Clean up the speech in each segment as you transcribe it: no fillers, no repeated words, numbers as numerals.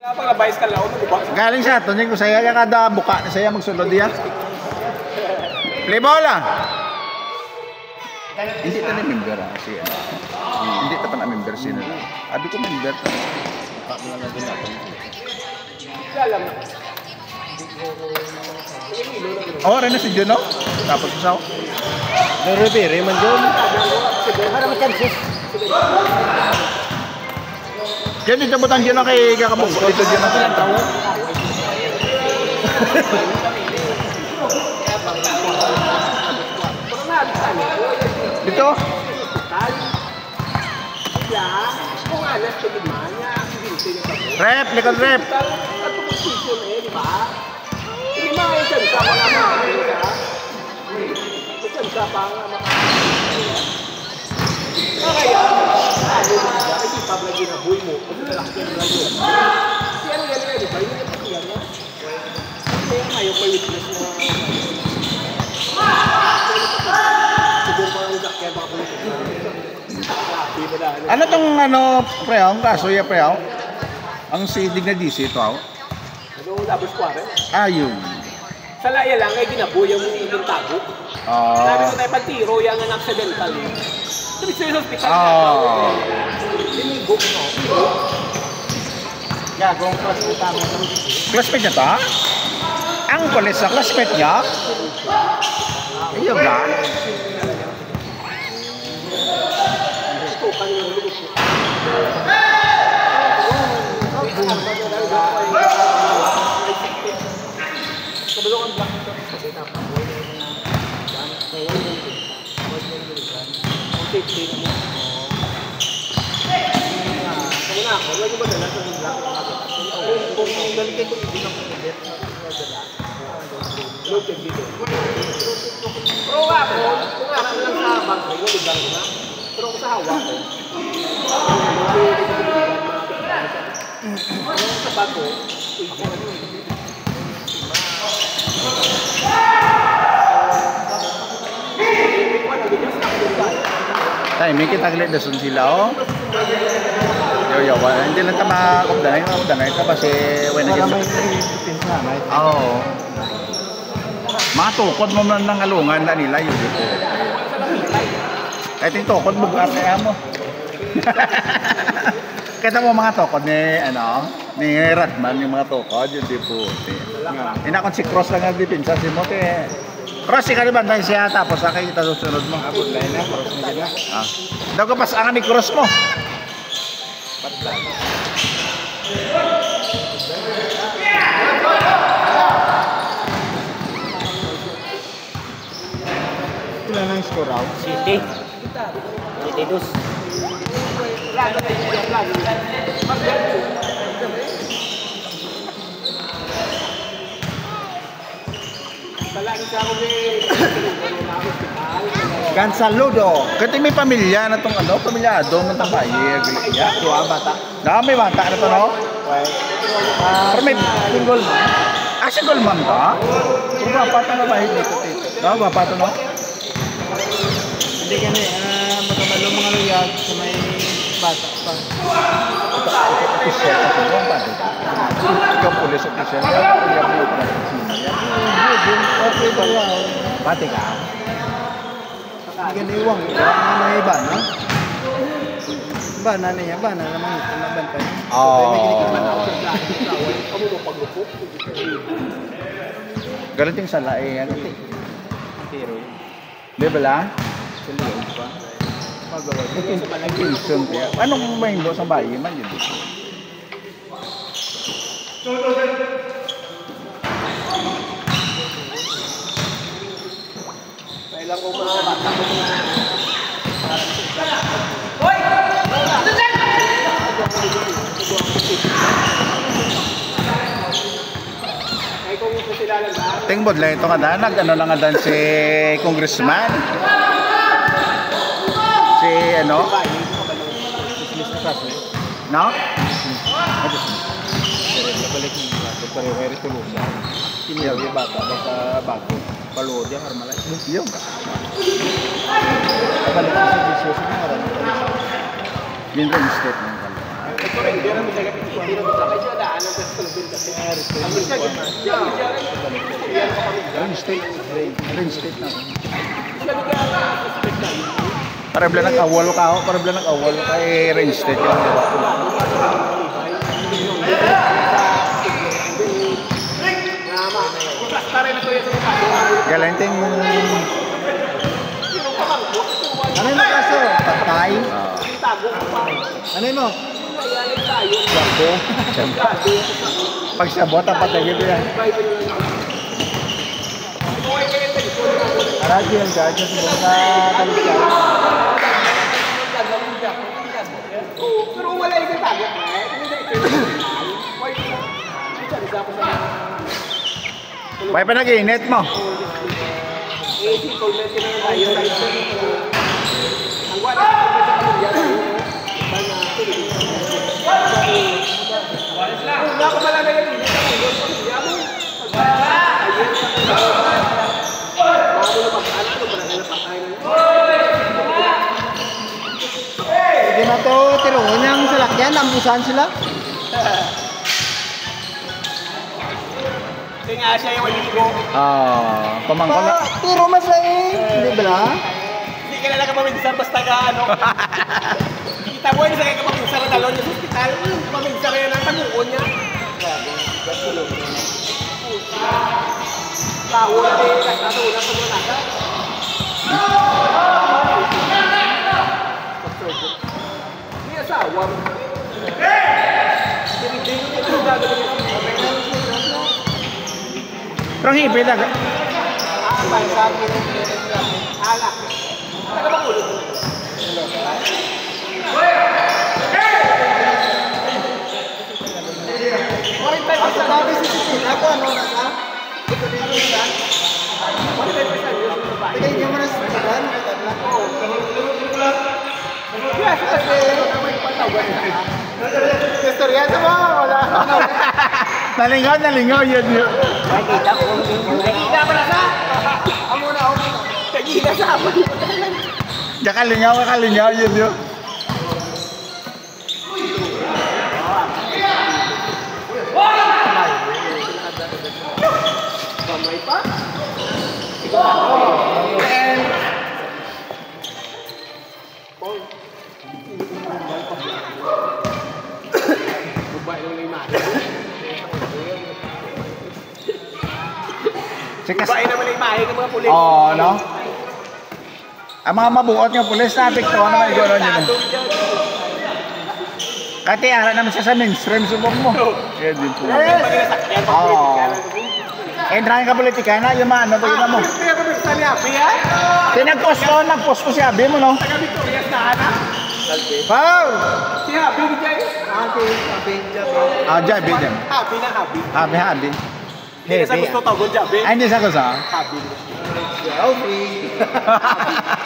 Galing siya, tunying ko saya kada buka na saya magsulod diya. Play bola. Hindi ta ni member kasi hindi ta pa na member sino. Abi ko member ta. Oh, Rene si Juno. Tapos sao? Rene man John. Para ma-chances. Kaya dito butang Juno kay kakabog. Dito Juno lang tawo. Dito. Rep, likod rep. Ano tong ano preong kaso ya preong? Ang sidig na DC ito ako. Ano labos ko rin? Ayun. Sa laya lang ay ginabuya mo yung tago. Sabi ko tayo pag-tiro yung accidental. Sabi ko yung hospital na linigok mo. Gagawang classmate namin. Classmate niya ta? Ang kulit sa classmate niya? Ayun ba? Pero ako lang sa bangko, lugar ko na. Pero ako sa hawak ko. Sa bangko, Timing kita galit dasun sila oh. Yo, hindi lang ta makakabdanay ta kasi when na oh. Matukod mo man ng alungan na nila yun dito. Kahit yung tukod mo kaya mo. Kita mo mga tukod ni ano, ni Radman yung mga tukod yun di po. Inakon si Cross lang ang dipinsa si mo te. Cross ka naman tayo siya tapos sakay kita susunod mo. Abot na na, cross na na. Daw ka pas ang ni Cross mo. Ilan ang score out? City. City dos. Gansaludo. Kasi may pamilya na tong ano, pamilyado ng tambaye. Dua bata. May bata na to no? Pero may Single man. single mom ka? Kung bata na ba dito? Bata no? Hindi ka na, magkamalo mga luyag sa may bata pa. Official ka po ang bata. Ikaw police official. Okay ba yan? Pati ka? Hindi ka na iwang. May iba, no? Ba na niya, ba na naman ito nabantay. Galit yung sala eh. Pero, Di ba lang? sa liyog pa. Magawa. Intention kaya. Anong mahindo sa bayi man yun? Kailan ko mga bata ko na ay kung sila lang ba? Tingbod lang ito kada. Nag-ano lang nga si congressman. Si ano? No? Balik ni bata, pare-pare tulog siya. Kiniyaw yung bata, basta bago. Paluod yan, harmalay. Yung. Balik ko sa bisyo, sige marami. Yun rin state ng Ito rin, hindi namin nagagawin. Hindi namin sa kayo, daan ang Reinstate na. Para bila nag-awol ka ako, para bila nag-awol ka, reinstate yun. Galanting. Ano yung kaso? Patay? Ano yung mo? Sabo. Pag sabot, patay gitu yan. Radyo yung guard sa mga talisyan. Pero wala yung tago. May pa nag-init mo. Hindi na to tiruon yung salakyan, ambusan sila. Kasi nga siya yung waligo. Pamangko na. Tiro mas eh. Hindi ba? Hindi ka na lang kamaminsan basta ka ano. Kita mo yun sa kaya kamaminsan na talon yung hospital. Kamaminsan na yun ang taguon niya. Kahul din. Kasi una sa mga nasa. Hindi asawa mo. Hindi ko gagawin yung Pero hipid agad. Ay, sabi ng ala. Ano ba ulo? Sabi si Sisil, ako ano na ka? Tigay niyo mo na sa tigan. Yes, kasi may patawag na. Istorya sa mga wala. Nalingaw yun yun. Nakikita pa na sa? Amo na ako. Nakikita sa ako. Kalingaw yun yun. Kamay pa? Babae ng lima. Babae naman ay imahe ng mga pulis. Oo, no? Ang mga mabuot ng pulis, napiktuhan naman yung gano'n yun. Kati ara naman siya sa mainstream, subok mo. Kaya din po. Oo. Entrahin ka politika na, yung mga ano, tignan mo. Kaya ba sa ni Abi, ha? Nag-post ko si Abi mo, no? Taga Victoria's na, ha? Paul! Si Abi, di kayo? Jabi din. Happy na happy. Habi. Hindi sa gusto tawag Jabi. Ay, hindi sa gusto. Happy.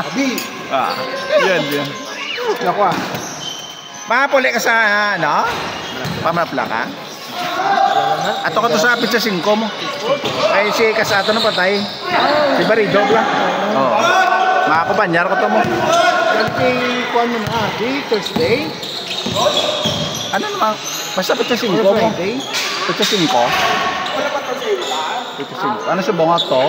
Abi. Yun. Naku ah. Makapuli ka sa, ano? Pamapla ka? Ato ka to sa pizza 5 mo. Ay, si Kasato na patay. Si Barido lang. Oo. Makakupanyar ko to mo. Kuhan mo na Abi, Thursday. Ano naman? Basta pizza 5 mo. Friday. Pizza 5? Wala pa to sa ila. Pizza 5. Ano sa bunga to?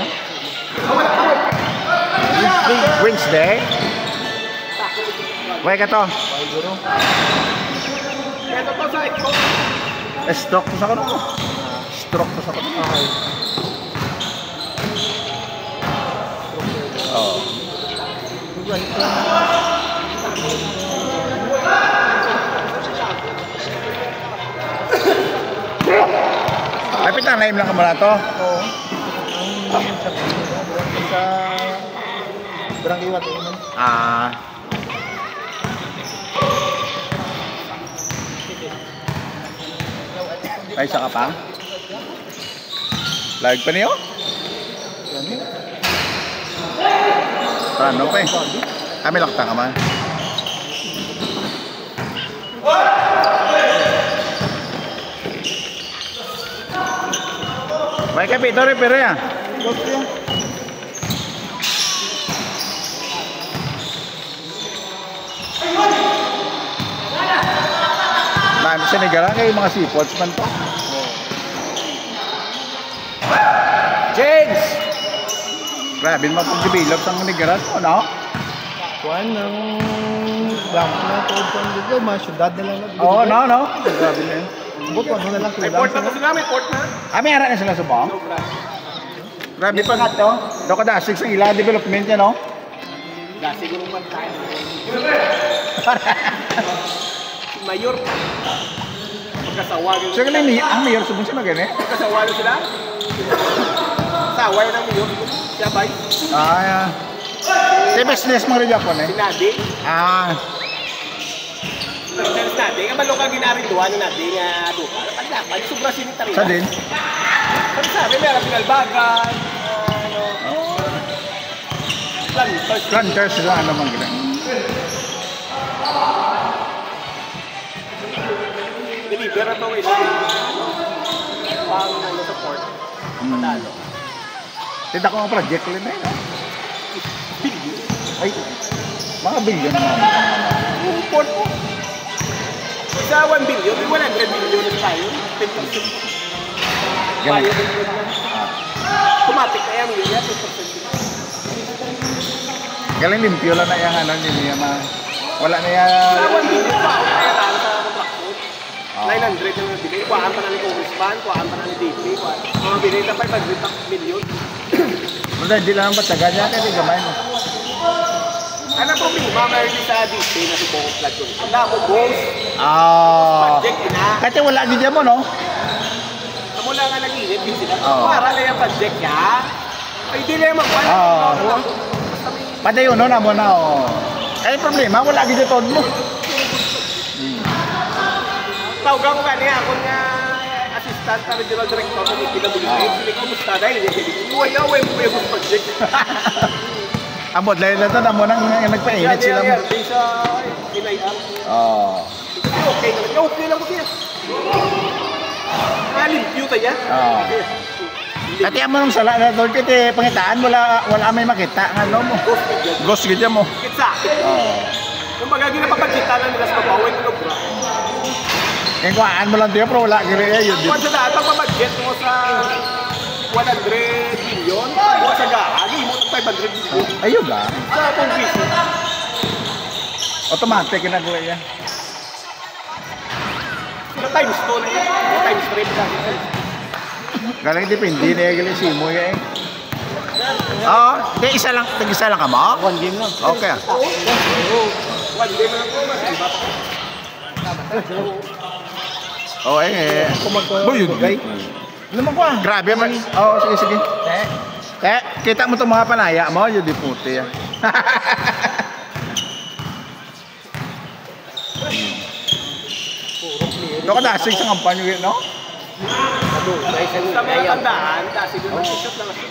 Wednesday? Wait ka to. Kaya to sa ito. Stroke to sa kanon mo. Stroke to sa kanon. Okay. Oo. Kapitan, naim lang ka muna to. Oo. Sa Barangay Watiman. Ay, isa ka pa? Lag pa niyo? Ano pa eh? Kami lakta ka man. May kapito rin pero yan. Sa Negara kayo mga seafods man to. Grabe naman pag develop sa mga nigaran mo, no? Kuan ng damo na tuod ko dito, mga syudad na lang. Oo, no? Grabe na yun. Buto na lang May port na po sila, may port na. May harap na sila sa bang? Sobra. Grabe pa nga to. Daw ka dasig sa ilang development niya, no? Siguro man tayo. Mayor. Magkasawa. So, ang mayor subong siya magani? Magkasawa sila. Sawa yun ang mayor. Siya ba? Yeah. Si business mo rin Japon eh? Sinadi. Sinadi. Kabalo ka ginarinduhan na natin nga duka. Pagdapan, sobra sinitari. Sa din? Sabi sabi, meron pinalbagan. Planters sila, ano mang gina. Deliver na ito isa. Pang support. Matalo. Tita ko ang project ulit na yun, no? Billion. Ay, mga billion naman. Yung port po. Sa 1 billion, 100 million na tayo. 10%. Ganun. Automatic na yan, yun. 10%. Galing limpyo lang na yung ano, niya wala na yan. Sa 1 billion pa, ako kaya lang sa contract po. 900 yung nabili. Kuhaan pa na ni Congressman, kuhaan pa na ni DP. Mga binili na 500 million. Wala, di lang ba't taga niya, kaya di gamay mo. Ano ang problema? Mayroon sa DP na si Bongo Flag yun. Wala mo, boss. Project na. Kasi wala din dyan mo, no? Mula nga nag-inip din sila. Oo. Para na yung project niya. Ay, di na yung magpala. Padayon, no, na mo na, oh. Ay, problema, wala din dyan todo mo. Tawag ko kanya, ako nga assistant na regional director ng PWD. Hindi ko musta dahil hindi. Uway mo yung project. Amod, dahil na ito, na mo nang nagpainit sila mo. Yan, sa inayang. Oo. Okay naman. Okay lang ko siya. Limpyo tayo. Oo. Kati mo nung sala na doon, kasi pangitaan, wala may makita. Ano mo? Ghost gidya mo. Kitsa. Kung baga ginapapagkita lang nila sa mabawin mo bro. Kaya kuhaan mo lang diyo, pero wala kaya yun. Kung sa daan, pagpapagkit mo sa 100 billion, pagwa sa gahagi mo ng 500 billion. Ayun ba? Sa itong piso. Automatic ginagawa yan. Sa times 2 na yun. Times 3. Galing depende na yung simo yan. Oo, isa lang ka mo? One game lang. Okay. One day na lang po, mas iba pa. Oo, Boy, yun. Naman ko ah. Grabe man. Oo, sige. Kaya, kita mo itong mga panaya mo, yun di puti yan. Ito ka dasig sa kampanyo yun, no? Sa mga tandaan, kasi doon mag-shoot lang ako.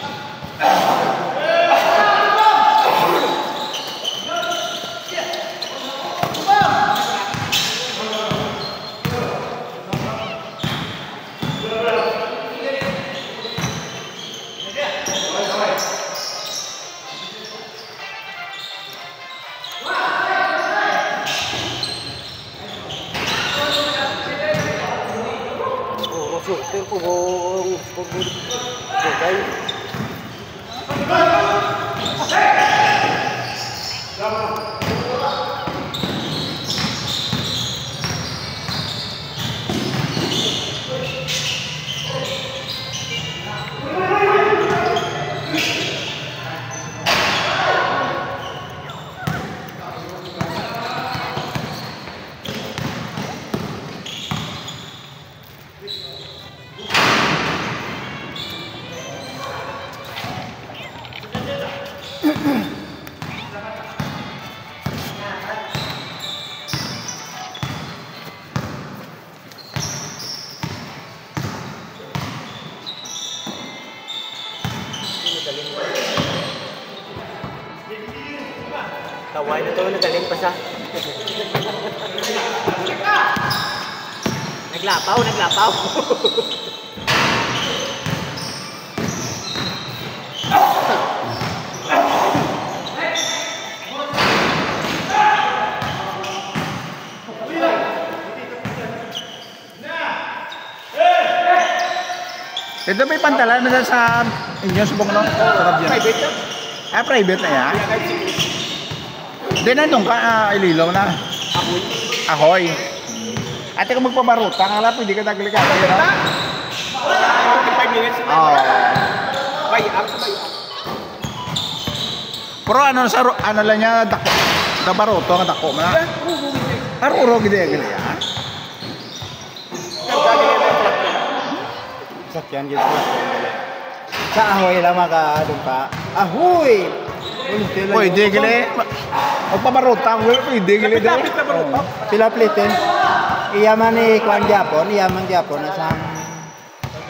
Taway na to, nagaling pa siya. Naglapaw. Ito may pantalan na sa inyo subong no? Sarap yan. Private yan. private na yan? Kaya kahit siguro. Hindi nandun ka, Iloilo na. Ahoy. Ahoy. Ate kung magpabaruta, kala pwede ka taglikan. Ito, 45 minutes na. Oo. Bayang sa bayang. Pero ano lang niya, dako. Nabaruto, ang dako mo na. Aruro, gede ya. Sakyan gitu. Sa ahoy lang maka pa. Ahoy. Pwede gili. Magpabaruta, pwede gili. Lapit na baruta. Pila plitin. Iyaman ni Kwan Japon, isang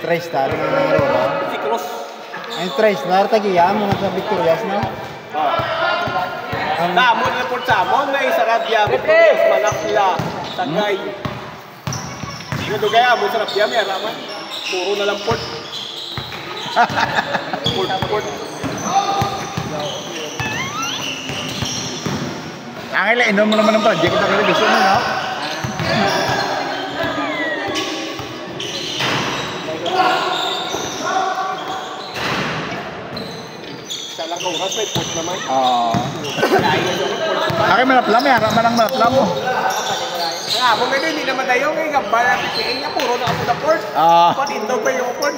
3 star na roro. Si Cross. Ang 3 star tagiyam mo sa Victorias no. Damo na po sa mo, may sarabya, Victorias, Manakla, Sagay. Sino kaya mo sarabya, may araman. Puro na lang port. Port. Ang inom mo naman ng project, kita kali gusto mo, no? Sa lang oras, may port naman. Oo. Akin malaplam, yara man ang malaplam mo. Nga, mo medyo hindi naman tayo, may gambal na pipiin nga, puro na ako na port. Oo. Patindaw pa yung port.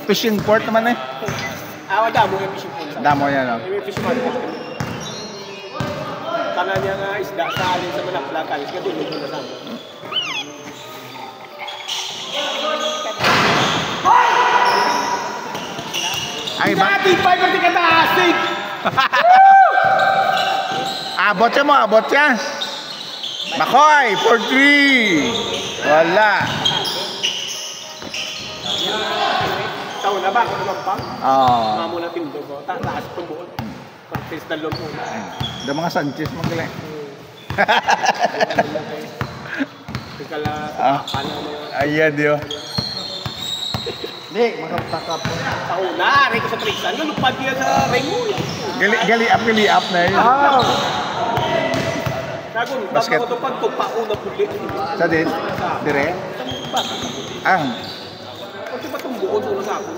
Fishing port naman eh. Damo yung fishing port. Damo yan, no? May fishing market kami. Kana niya nga isda sa alin sa Manakla, kalis ka tulog na sa amin. Ay, ba? Dati, 5 ka taasig! Abot siya mo, abot siya. Makoy, 4-3. Wala. Taon na ba? Kung lumampang? Oo. Mga muna tindo ko. Taas itong buon. Pag-taste na loob muna. Da mga Sanchez magaling. Kala, ano mga... Ayan, Dio. Di, magtakap po. Tauna, rin ko sa Trisan. Lulupad niya sa Rengo. Gali up na yun. Nagun, Basket. bago ko ito pagtupauna pulit. Sa din? Dire? Ang? Kasi ba itong buon sa ako?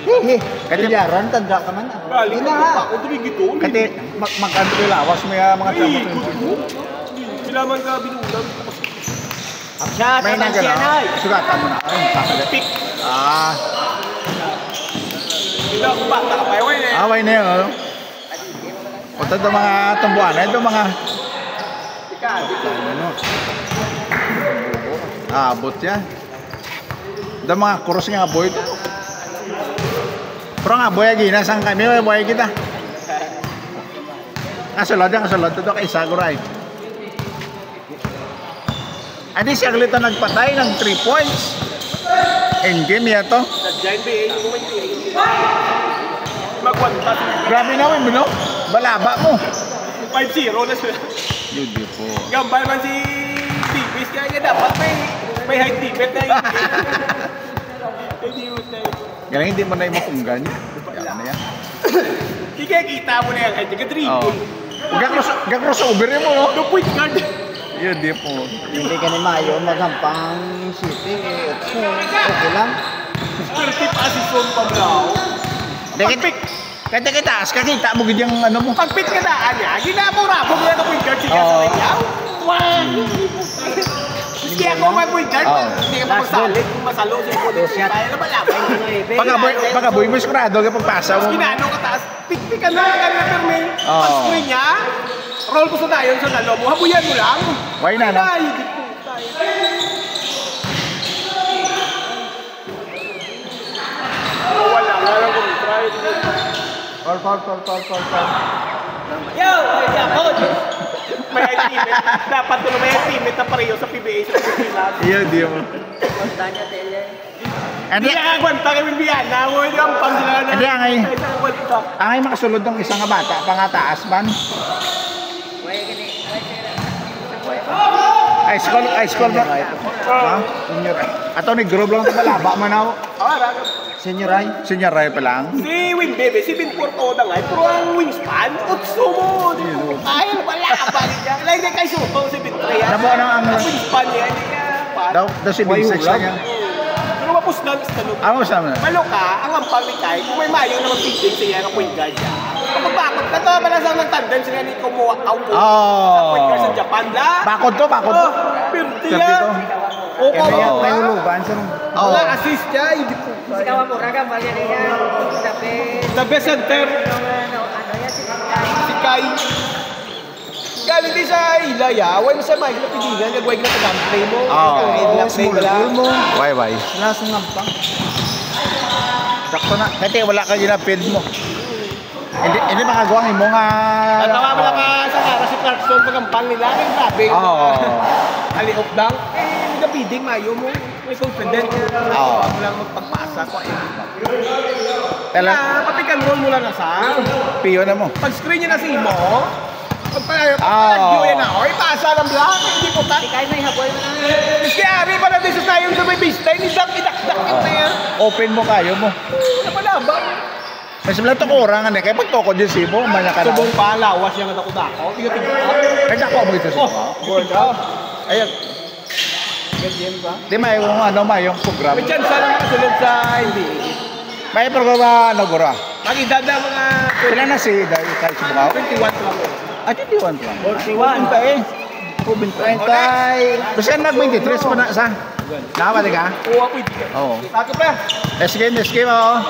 Hihi. Kalyaran, tanda ka man. Galing ko pa ako, dumigito. Kati mag-ano lawas may mga Ay, trabaho. good. Sila man ka binulang. Aksya, May nang gano'n. Sugatan mo na. Ay, kasagat. Pick. Hindi ako bata ka pa yun eh. Away na yun, ano? Punta ito mga tumbuan. Ito mga... Ika. Abot yan. Ito mga kuros nga boy ito. Pero nga boy, ginasang kami. May boy kita. Kasulod yan, kasulod. Ito kay Saguray. Adi siya kalito nagpatay ng 3 points. Endgame yan to. Nag-giant BA, yung mga magwanta. Grabe na mo, no? Balaba mo. 5-0 na sila. Beautiful. Gambal man si Tibis, kaya dapat may high tibet na yung hindi yun na yun. Galing hindi mo na yung makunggan. Yan na yan. Hindi kaya kita mo na yan, kahit nag-dribble. Gag-crossover mo, no? No point guard. Yun, di po. Hindi ka ni Mayo, magampang city. Okay lang. 30 pasison pa bro. Pag-pick. Kaya taas, kakita mo ganyang ano mo. Pag-pick ka daan niya, ginapura mo na no point guard siya sa kanya. Wow! Kaya kung may point guard, hindi ka magsalit. Kung masalo siya po dito, tayo na malaman. Pag-aboy mo sigurado kapag pasa mo. Ginano ka taas, pick-pick ka na, ganyan perme. Pag-screen niya, roll ko sa dayon sa dalo mo, habuyan mo lang. Why na, no? Ay, di po tayo. Wala nga lang kung try. Tol. Yo! May teammate. Dapat tulo may teammate na pareho sa PBA sa Pilipinas. Iya, di mo. Hindi ka kagwanta kay Bibiana. Mo yung pang sila na. Hindi, angay. Isang kagwanta. Angay makasulod ng isang bata, pangataas man. Ice call ba? Ha? Ato ni Grob lang ito malaba man ako. Senior Ray. Senior Ray pa lang. Si Wing Bebe, si Bin Porto na nga, pero ang wingspan, utso mo. Ay, malaba niya. Like kay Soto, si Bin Treya. Namo ang Ang wingspan niya, hindi niya. daw si Binsex na niya. Pero Tapos na, talog. Ano sa mga? Maloka, ang ampang ni Kai, kung may mayo naman feeding siya ng point guard siya. Kapag bakot, nato ba lang ng tandem sila ni Kumuha Kaupo sa point guard sa Japan la? Bakod to. Pirti Pirti to. yan. Oo, Kaya oo. may hulugan siya. Oo. Wala assist siya, hindi po. Ikaw mo, raga, mali na yan. The best center, Ano yan, si Kai. Galing din sa Ilaya, huwag mo sa mic na pidigan, nagwag na sa gameplay mo. Oo. Gameplay mo lang. Bye. Lasong nampang. Sakto na. Kasi wala ka yun na feed mo. Hindi makagawa mo nga. Natawa mo lang ka sa kara si Clarkson pagampang nila, ang grabe. Oo. Aliop lang. Hindi ka bidding, mayo mo. May confident. Oo. Huwag mo lang magpagpasa ko. Kailan? Pati roll mo lang na sa. Piyo na mo. Pag screen niya na si Imo, pag Oo. pag-view yan na, oy, pasa lang lang. Hindi po ta. Kahit may habol mo na. Miski Ari pa natin sa tayo sa may baseline, idakdak na yan. Open mo kayo mo. Ano pala ba? Mas lang to kurangan eh. Kaya pag toko dyan si mo, manya ka na. Subong pa, lawas yung natakot-ako. Tiga-tiga. Kaya ako mo ito Oh, siya. board up. Ayun. Ganyan ba? Di may yung program. May chance na makasunod sa NBA. May programa gura. Mag-idada mga Kailan na si Dahil kahit si Bukaw? 21 lang. Ah, 21 lang. 41 pa eh. Kubin pa eh. Kasi nag-23 pa na sa. Nakapali ka? Oo, pwede ka. Oo. Bakit pa? Let's game, oh.